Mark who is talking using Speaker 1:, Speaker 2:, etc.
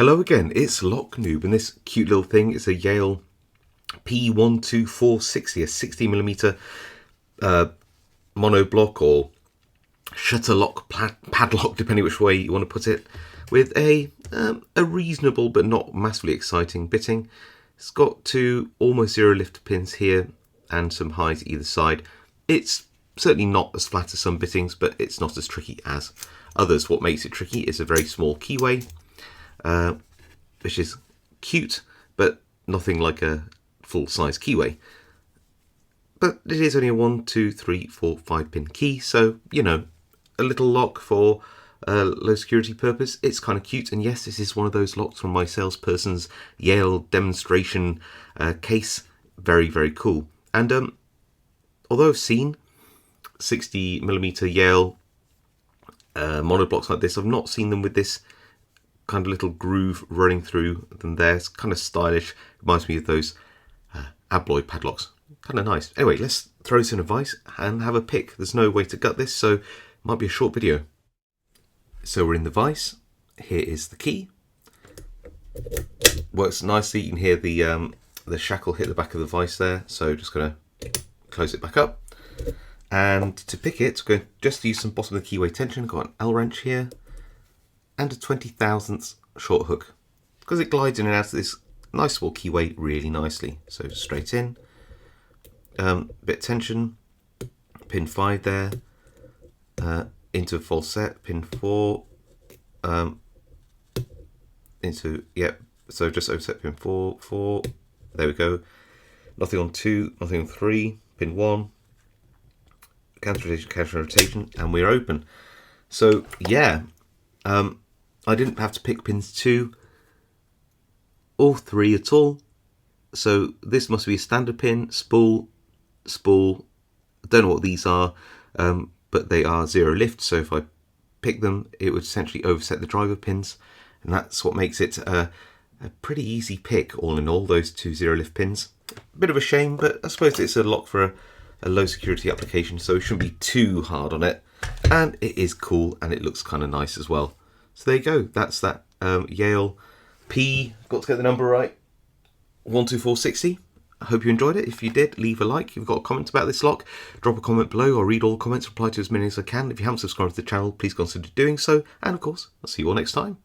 Speaker 1: Hello again, it's Lock Noob, and this cute little thing is a Yale P124 60, a 60mm monoblock or shutter lock padlock, depending which way you want to put it, with a reasonable but not massively exciting bitting. It's got two almost zero lift pins here and some highs either side. It's certainly not as flat as some bittings, but it's not as tricky as others. What makes it tricky is a very small keyway, which is cute, but nothing like a full-size keyway. But it is only a 1, 2, 3, 4, 5 pin key, so, you know, a little lock for low security purpose. It's kind of cute, and yes, this is one of those locks from my salesperson's Yale demonstration case. Very, very cool. And although I've seen 60mm Yale monoblocks like this, I've not seen them with this kind of little groove running through them there. It's kind of stylish. Reminds me of those abloy padlocks. Kind of nice. Anyway, let's throw this in a vise and have a pick. There's no way to gut this, so it might be a short video. So we're in the vise. Here is the key. Works nicely. You can hear the shackle hit the back of the vise there. So just going to close it back up. And to pick it, we're going to just use some bottom of the keyway tension. Got an L wrench here and a 20,000th short hook, because it glides in and out of this nice small keyway really nicely. So straight in, bit of tension, pin 5 there, into a false set, pin 4, into, yep, so just overset pin 4, 4, there we go. Nothing on 2, nothing on 3, pin 1, counter rotation, and we're open. So yeah, I didn't have to pick pins 2 or 3 at all. So this must be a standard pin, spool. I don't know what these are, but they are zero lift. So if I pick them, it would essentially overset the driver pins, and that's what makes it a pretty easy pick all in all, those two zero lift pins. A bit of a shame, but I suppose it's a lock for a low security application, so it shouldn't be too hard on it. And it is cool, and it looks kind of nice as well. So there you go. That's that Yale P, got to get the number right, 12460. I hope you enjoyed it. If you did, leave a like. If you've got comments about this lock, drop a comment below. I'll read all the comments, reply to as many as I can. If you haven't subscribed to the channel, please consider doing so. And of course, I'll see you all next time.